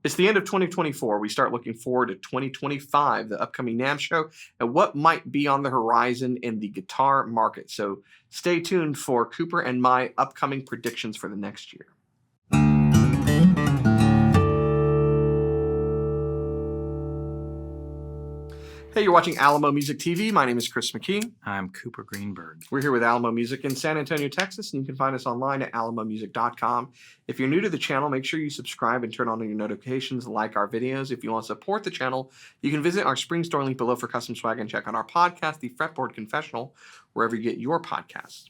It's the end of 2024. We start looking forward to 2025, the upcoming NAMM show, and what might be on the horizon in the guitar market. So stay tuned for Cooper and my upcoming predictions for the next year. Hey, you're watching Alamo Music TV. My name is Chris McKee. I'm Cooper Greenberg. We're here with Alamo Music in San Antonio, Texas, and you can find us online at alamomusic.com. If you're new to the channel, make sure you subscribe and turn on your notifications, like our videos. If you want to support the channel, you can visit our spring store link below for custom swag and check out our podcast, the Fretboard Confessional, wherever you get your podcasts.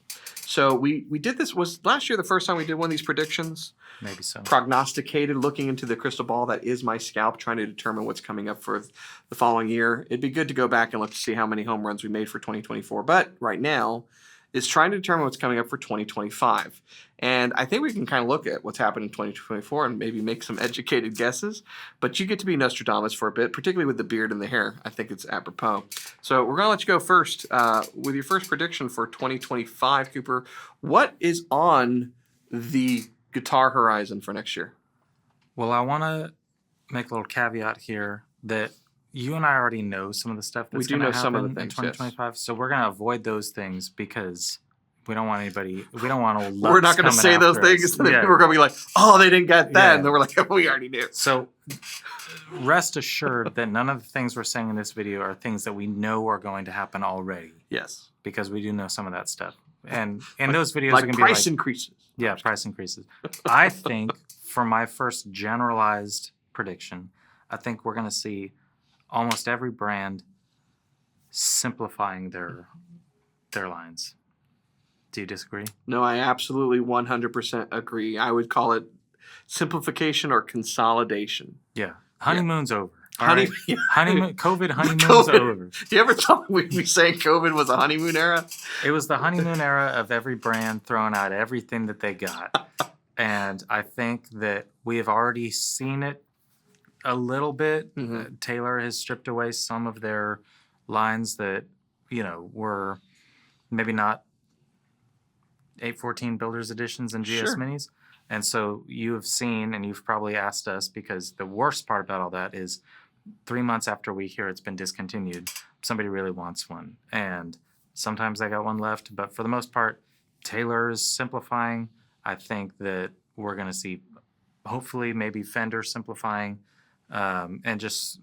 So we did this, was last year the first time we did one of these predictions? Maybe so. Prognosticated, looking into the crystal ball that is my scalp, trying to determine what's coming up for the following year. It'd be good to go back and look to see how many home runs we made for 2024. But right now is trying to determine what's coming up for 2025. And I think we can kind of look at what's happened in 2024 and maybe make some educated guesses. But you get to be Nostradamus for a bit, particularly with the beard and the hair. I think it's apropos. So we're going to let you go first with your first prediction for 2025, Cooper. What is on the guitar horizon for next year? Well, I want to make a little caveat here that you and I already know some of the stuff that's going to happen some of the in things, 2025. Yes. So we're going to avoid those things because we don't want anybody, we don't want to we're not going to say those things. And then we're going to be like, oh, they didn't get that. Yeah. And then we're like, oh, we already knew. So rest assured that none of the things we're saying in this video are things that we know are going to happen already. Yes. Because we do know some of that stuff. And in those videos like are going to be price increases. Yeah, price increases. I think for my first generalized prediction, I think we're going to see almost every brand simplifying their lines. Do you disagree? No, I absolutely 100% agree. I would call it simplification or consolidation. Yeah. Honeymoon's over. Honeymoon, honeymoon's over. You ever thought we'd be saying COVID was a honeymoon era? It was the honeymoon era of every brand throwing out everything that they got. And I think that we have already seen it a little bit. Mm-hmm. Taylor has stripped away some of their lines that, were maybe not 814 Builders Editions and GS Sure. Minis. And so you have seen, and you've probably asked us, because the worst part about all that is 3 months after we hear it's been discontinued, somebody really wants one. And sometimes I got one left, but for the most part, Taylor is simplifying. I think that we're going to see, hopefully, maybe Fender simplifying, and just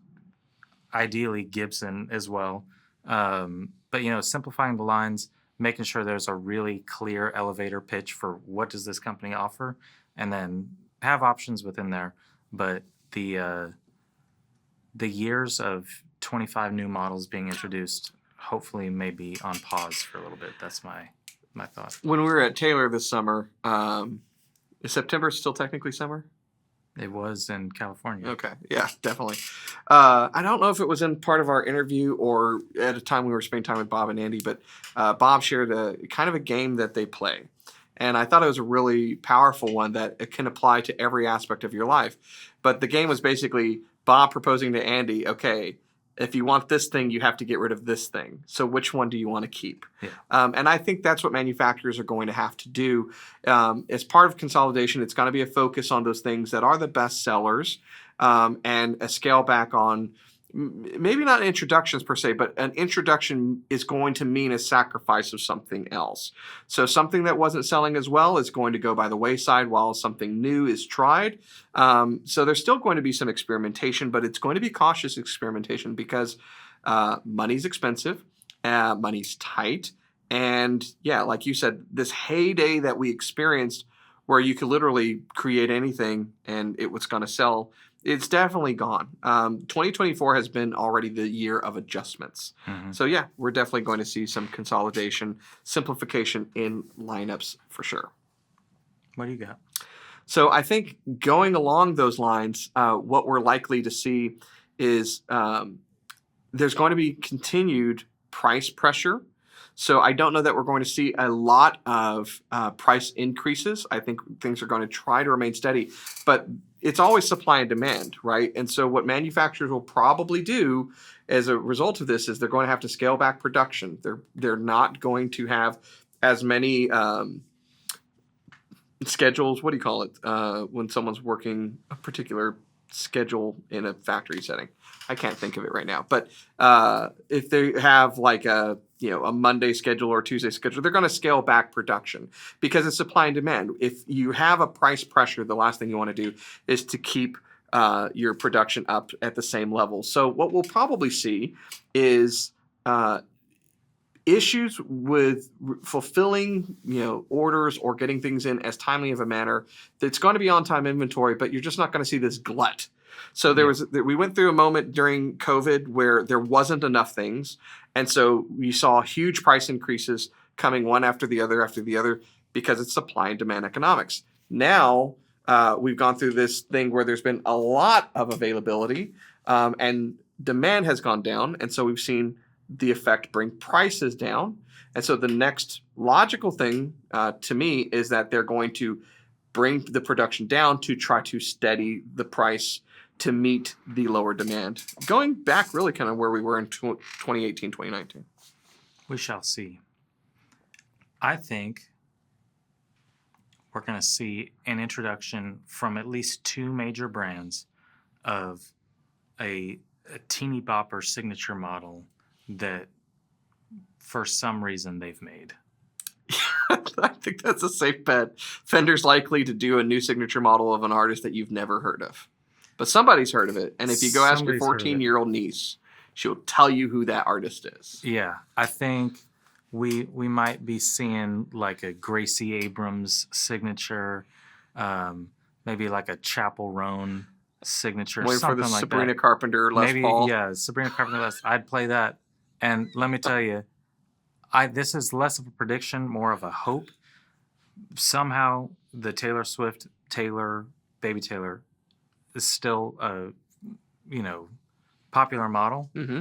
ideally Gibson as well. But, simplifying the lines, making sure there's a really clear elevator pitch for what does this company offer, and then have options within there. But the years of 25 new models being introduced hopefully may be on pause for a little bit. That's my thought. When we were at Taylor this summer, is September still technically summer? It was in California. Okay. Yeah, definitely. I don't know if it was in part of our interview or at a time we were spending time with Bob and Andy, but Bob shared a kind of a game that they play. And I thought it was a really powerful one that it can apply to every aspect of your life. But the game was basically Bob proposing to Andy, okay, if you want this thing, you have to get rid of this thing. So which one do you want to keep? Yeah. And I think that's what manufacturers are going to have to do. As part of consolidation, it's going to be a focus on those things that are the best sellers, and a scale back on maybe not introductions per se, but an introduction is going to mean a sacrifice of something else. So something that wasn't selling as well is going to go by the wayside while something new is tried. So there's still going to be some experimentation, but it's going to be cautious experimentation because money's expensive, money's tight. And yeah, like you said, this heyday that we experienced where you could literally create anything and it was going to sell, it's definitely gone. 2024 has been already the year of adjustments. Mm-hmm. So yeah, we're definitely going to see some consolidation, simplification in lineups for sure. What do you got? So I think going along those lines, what we're likely to see is there's going to be continued price pressure. So I don't know that we're going to see a lot of price increases. I think things are going to try to remain steady, but it's always supply and demand, right? And so what manufacturers will probably do as a result of this is they're going to have to scale back production. They're not going to have as many schedules. What do you call it when someone's working a particular schedule in a factory setting? I can't think of it right now. But if they have like a Monday schedule or Tuesday schedule, they're going to scale back production because it's supply and demand. If you have a price pressure, the last thing you want to do is to keep your production up at the same level. So what we'll probably see is issues with fulfilling orders or getting things in as timely of a manner. It's going to be on time inventory, but you're just not going to see this glut. So we went through a moment during COVID where there wasn't enough things, and so we saw huge price increases coming one after the other because it's supply and demand economics. Now we've gone through this thing where there's been a lot of availability and demand has gone down, and so we've seen the effect bring prices down. And so the next logical thing to me is that they're going to bring the production down to try to steady the price to meet the lower demand. Going back really kind of where we were in 2018, 2019. We shall see. I think we're going to see an introduction from at least two major brands of a teeny bopper signature model that for some reason they've made. I think that's a safe bet. Fender's likely to do a new signature model of an artist that you've never heard of. But somebody's heard of it. And if you go ask your 14-year-old niece, she'll tell you who that artist is. Yeah. I think we might be seeing like a Gracie Abrams signature, maybe like a Chapel Roan signature. Waiting for the like Sabrina that. Carpenter Les Paul. Yeah, Sabrina Carpenter I'd play that. And let me tell you, this is less of a prediction, more of a hope. Somehow the Taylor Swift Baby Taylor is still a popular model. Mm-hmm.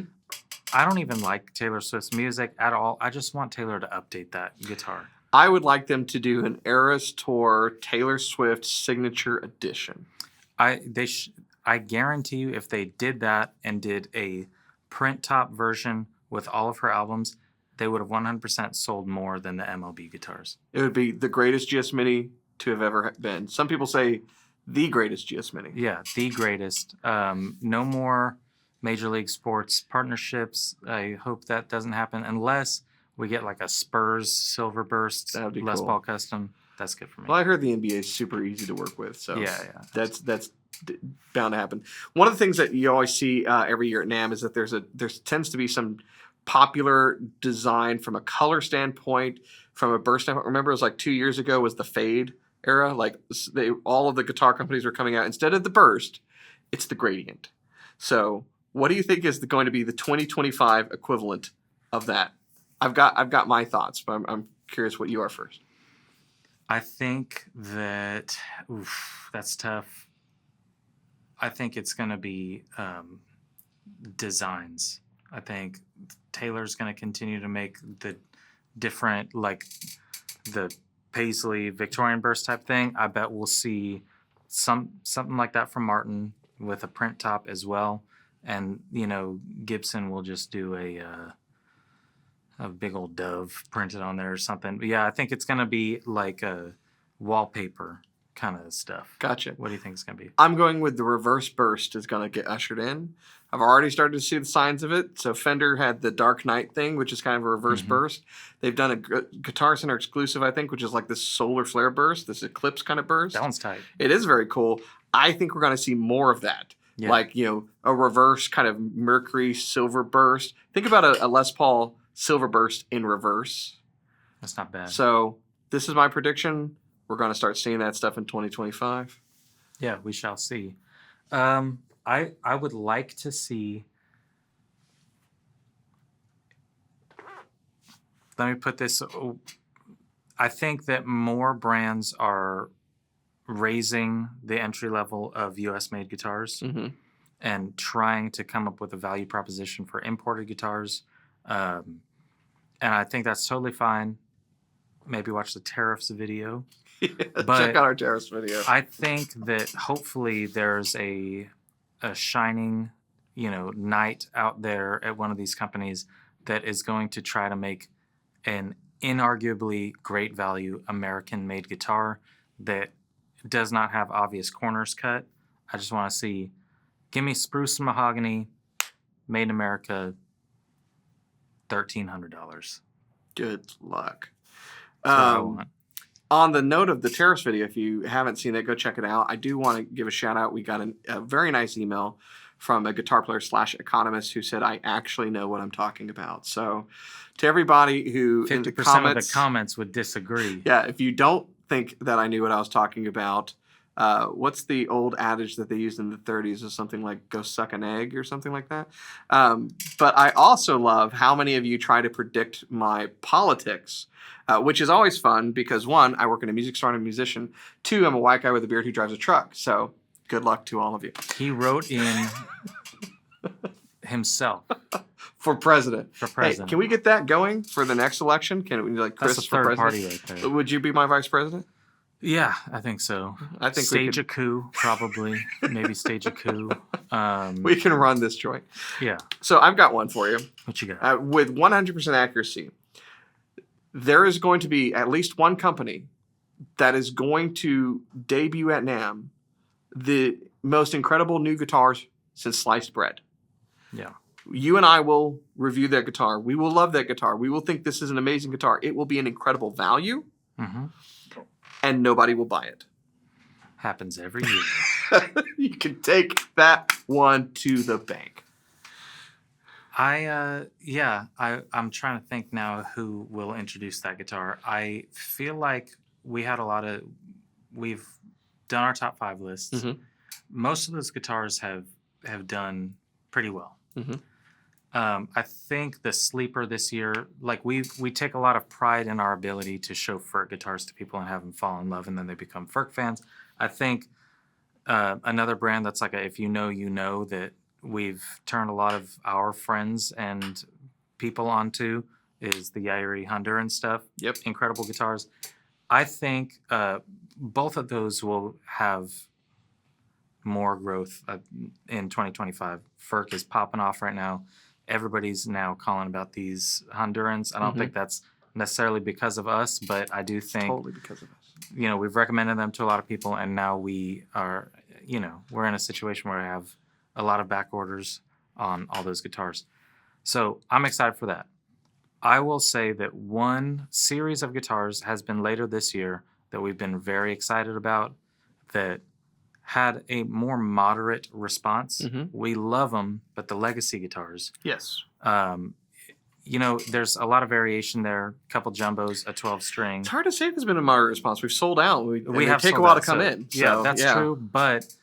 I don't even like Taylor Swift's music at all. I just want Taylor to update that guitar. I would like them to do an Eras Tour Taylor Swift Signature Edition. I guarantee you if they did that and did a print top version with all of her albums, they would have 100% sold more than the MLB guitars. It would be the greatest GS Mini to have ever been. Some people say the greatest GS Mini. Yeah, the greatest. No more Major League Sports partnerships. I hope that doesn't happen unless we get like a Spurs Silver Burst Les cool. Paul custom. That's good for me. Well, I heard the NBA is super easy to work with, so yeah. That's bound to happen. One of the things that you always see every year at NAMM is that there tends to be some popular design from a color standpoint, from a burst standpoint. Remember, it was like 2 years ago was the fade era. Like all of the guitar companies were coming out instead of the burst, it's the gradient. So, what do you think is going to be the 2025 equivalent of that? I've got my thoughts, but I'm curious what you are first. I think that that's tough. I think it's going to be designs. I think Taylor's going to continue to make the different, like the Paisley Victorian burst type thing. I bet we'll see something like that from Martin with a print top as well. And, Gibson will just do a big old dove printed on there or something. But yeah, I think it's going to be like a wallpaper kind of stuff. Gotcha. What do you think it's going to be? I'm going with the reverse burst is going to get ushered in. I've already started to see the signs of it. So Fender had the Dark Knight thing, which is kind of a reverse burst. They've done a Guitar Center exclusive, I think, which is like this solar flare burst, this eclipse kind of burst. That one's tight. It is very cool. I think we're going to see more of that. Yeah. Like, a reverse kind of Mercury silver burst. Think about a Les Paul silver burst in reverse. That's not bad. So this is my prediction. We're going to start seeing that stuff in 2025. Yeah, we shall see. I would like to see. Let me put this. I think that more brands are raising the entry level of U.S. made guitars and trying to come up with a value proposition for imported guitars. And I think that's totally fine. Maybe watch the Tariffs video. But check out our Tariffs video. I think that hopefully there's a shining, knight out there at one of these companies that is going to try to make an inarguably great value American-made guitar that does not have obvious corners cut. I just want to see Give me spruce and mahogany, made in America, $1,300. Good luck. That's what I want. On the note of the Tariffs video, if you haven't seen it, go check it out. I do want to give a shout out. We got a very nice email from a guitar player / economist who said, I actually know what I'm talking about. So to everybody who 50% in the comments, of the comments would disagree. yeah, if you don't think that I knew what I was talking about, what's the old adage that they used in the 30s? Is something like go suck an egg or something like that. But I also love how many of you try to predict my politics, which is always fun because 1, I work in a music store and I'm a musician. 2, I'm a white guy with a beard who drives a truck. So good luck to all of you. He wrote in himself For president. Hey, can we get that going for the next election? Can we like Chris That's a for third president? party right there. Would you be my vice president? Yeah, I think so. I think stage a coup, probably. Maybe stage a coup. we can run this joint. Yeah. So I've got one for you. What you got? With 100% accuracy. There is going to be at least one company that is going to debut at NAMM the most incredible new guitars since sliced bread. Yeah. You and I will review that guitar. We will love that guitar. We will think this is an amazing guitar. It will be an incredible value, and nobody will buy it. Happens every year. You can take that one to the bank. I'm trying to think now who will introduce that guitar. I feel like we've done our top 5 lists. Most of those guitars have done pretty well. I think the sleeper this year, like we take a lot of pride in our ability to show Ferk guitars to people and have them fall in love, and then they become Ferk fans. I think another brand that's like if you know, you know, that we've turned a lot of our friends and people onto is the Yairi Hunter and stuff. Yep. Incredible guitars. I think both of those will have more growth in 2025. Ferk is popping off right now. Everybody's now calling about these Hondurans. I don't think that's necessarily because of us, but I do think Totally because of us. We've recommended them to a lot of people, and now we are, we're in a situation where I have a lot of back orders on all those guitars. So I'm excited for that. I will say that one series of guitars has been later this year that we've been very excited about that had a more moderate response. We love them, but the legacy guitars. Yes. There's a lot of variation there. A couple jumbos, a 12-string. It's hard to say if there's been a moderate response. We've sold out. We have take a sold while out, to come so, in. Yeah, So, that's true. But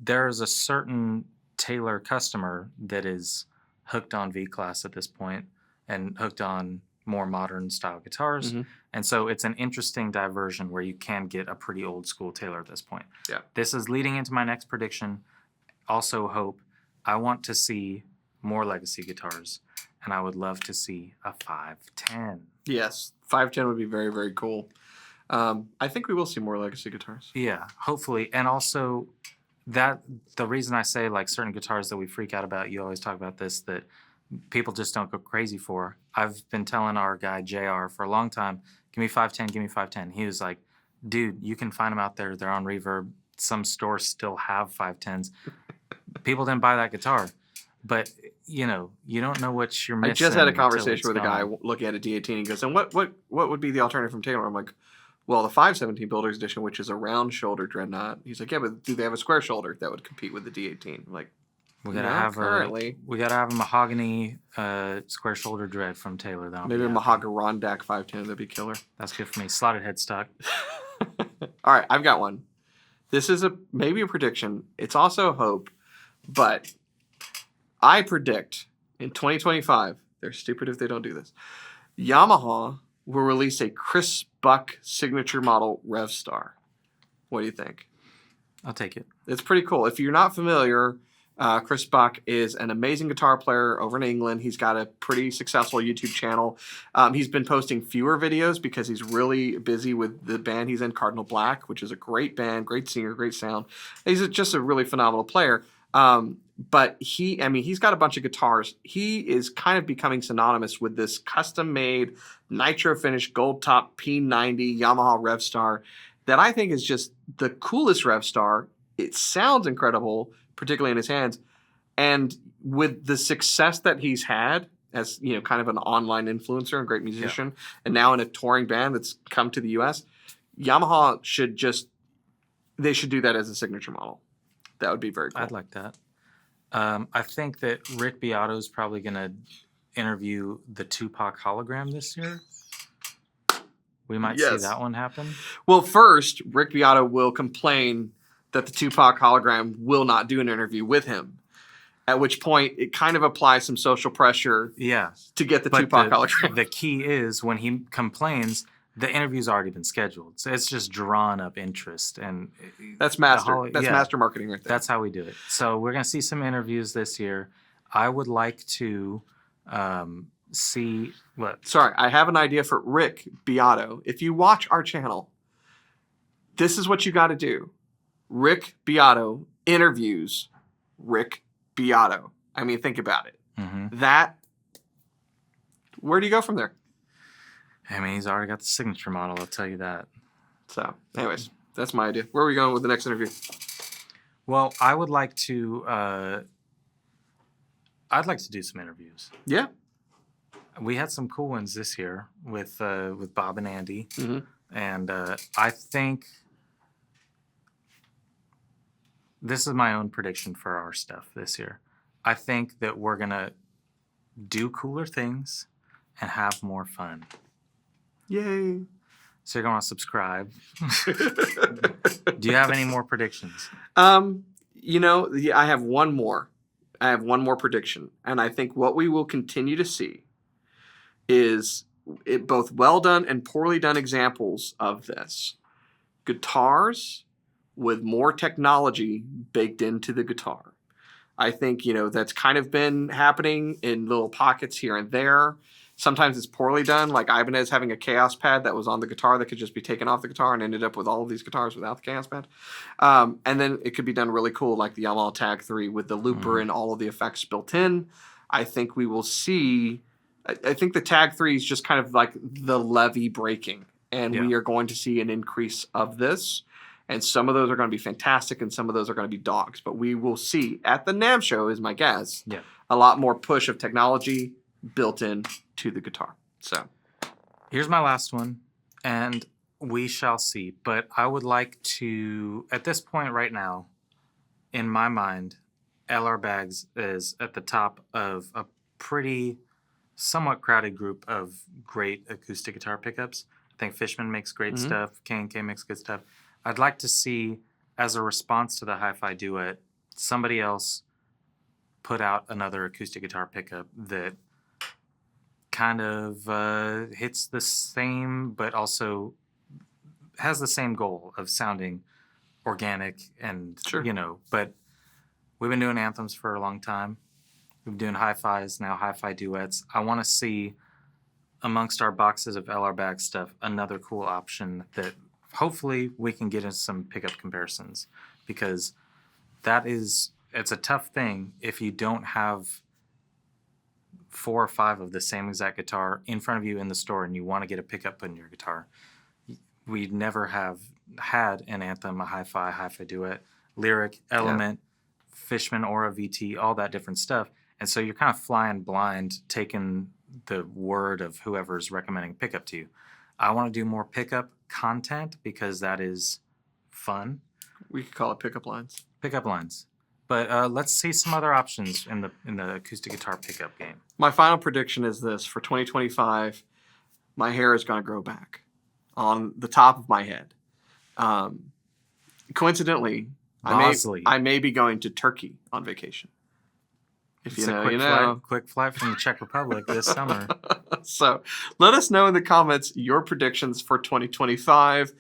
there's a certain Taylor customer that is hooked on V-Class at this point and hooked on more modern style guitars. And so it's an interesting diversion where you can get a pretty old school Taylor at this point. Yeah. This is leading into my next prediction. Also hope. I want to see more legacy guitars, and I would love to see a 510. Yes. 510 would be very, very cool. I think we will see more legacy guitars. Yeah, hopefully. And also the reason I say like certain guitars that we freak out about, you always talk about this, that people just don't go crazy for. I've been telling our guy JR for a long time, give me 510, give me 510. He was like, dude, you can find them out there. They're on Reverb. Some stores still have 510s. People didn't buy that guitar. But, you don't know what you're missing. I just had a conversation with a guy looking at a D18 and he goes, and what would be the alternative from Taylor? I'm like, well, the 517 Builder's Edition, which is a round shoulder dreadnought. He's like, yeah, but do they have a square shoulder that would compete with the D18? I'm like, we gotta have a mahogany square shoulder dread from Taylor. Maybe a Mahogany 510. That'd be killer. That's good for me. Slotted headstock. All right, I've got one. This is maybe a prediction. It's also a hope, but I predict in 2025. They're stupid if they don't do this. Yamaha will release a Chris Buck signature model Revstar. What do you think? I'll take it. It's pretty cool. If you're not familiar, Chris Buck is an amazing guitar player over in England. He's got a pretty successful YouTube channel. He's been posting fewer videos because he's really busy with the band he's in, Cardinal Black, which is a great band, great singer, great sound. He's just a really phenomenal player. But he's got a bunch of guitars. He is kind of becoming synonymous with this custom-made, nitro-finished, gold-top P90 Yamaha Revstar that I think is just the coolest Revstar it sounds incredible, particularly in his hands. And with the success that he's had as, kind of an online influencer and great musician, and now in a touring band that's come to the U.S., Yamaha should do that as a signature model. That would be very cool. I'd like that. I think that Rick Beato is probably going to interview the Tupac hologram this year. We might see that one happen. Well, first, Rick Beato will complain that the Tupac hologram will not do an interview with him. At which point, it kind of applies some social pressure to get the Tupac hologram. The key is when he complains, the interview's already been scheduled. So it's just drawn up interest. And that's master marketing right there. That's how we do it. So we're going to see some interviews this year. I would like to see what... Sorry, I have an idea for Rick Beato. If you watch our channel, this is what you got to do. Rick Beato interviews Rick Beato. I mean, think about it. Mm-hmm. Where do you go from there? I mean, he's already got the signature model, I'll tell you that. So, anyways, that's my idea. Where are we going with the next interview? Well, I would like to... I'd like to do some interviews. Yeah. We had some cool ones this year with Bob and Andy. Mm-hmm. And I think... This is my own prediction for our stuff this year. I think that we're going to do cooler things and have more fun. Yay. So you're going to subscribe. Do you have any more predictions? I have one more. I have one more prediction. And I think what we will continue to see is both well done and poorly done examples of this. Guitars with more technology baked into the guitar. I think, that's kind of been happening in little pockets here and there. Sometimes it's poorly done, like Ibanez having a Chaos pad that was on the guitar that could just be taken off the guitar and ended up with all of these guitars without the Chaos pad. And then it could be done really cool, like the Yamaha Tag 3 with the looper and all of the effects built in. I think we will see... I think the Tag 3 is just kind of like the levee breaking, and we are going to see an increase of this. And some of those are going to be fantastic, and some of those are going to be dogs. But we will see at the NAMM show, is my guess, a lot more push of technology built in to the guitar. So here's my last one, and we shall see. But I would like to, at this point right now, in my mind, LR Bags is at the top of a pretty somewhat crowded group of great acoustic guitar pickups. I think Fishman makes great stuff. K&K makes good stuff. I'd like to see, as a response to the Hi-Fi Duet, somebody else put out another acoustic guitar pickup that kind of hits the same, but also has the same goal of sounding organic and, but we've been doing anthems for a long time. We've been doing hi-fis, now hi-fi duets. I want to see, amongst our boxes of LR Bag stuff, another cool option that hopefully we can get into some pickup comparisons, because it's a tough thing if you don't have 4 or 5 of the same exact guitar in front of you in the store and you want to get a pickup put in your guitar. We never have had an anthem, a hi-fi duet, lyric, element, Fishman, Aura, VT, all that different stuff. And so you're kind of flying blind, taking the word of whoever's recommending pickup to you. I want to do more pickup content because that is fun. We could call it pickup lines. Pickup lines. But let's see some other options in the acoustic guitar pickup game. My final prediction is this. For 2025, my hair is going to grow back on the top of my head. Coincidentally, I may be going to Turkey on vacation. If it's a quick flight from the Czech Republic this summer. So let us know in the comments your predictions for 2025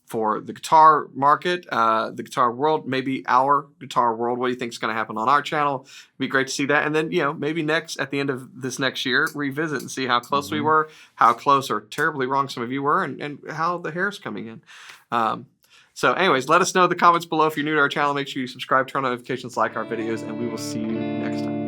for the guitar market, the guitar world, maybe our guitar world. What do you think is going to happen on our channel? It'd be great to see that. And then, maybe at the end of this next year, revisit and see how close we were, how close or terribly wrong some of you were, and how the hair's coming in. So anyways, let us know in the comments below. If you're new to our channel, make sure you subscribe, turn on notifications, like our videos, and we will see you next time.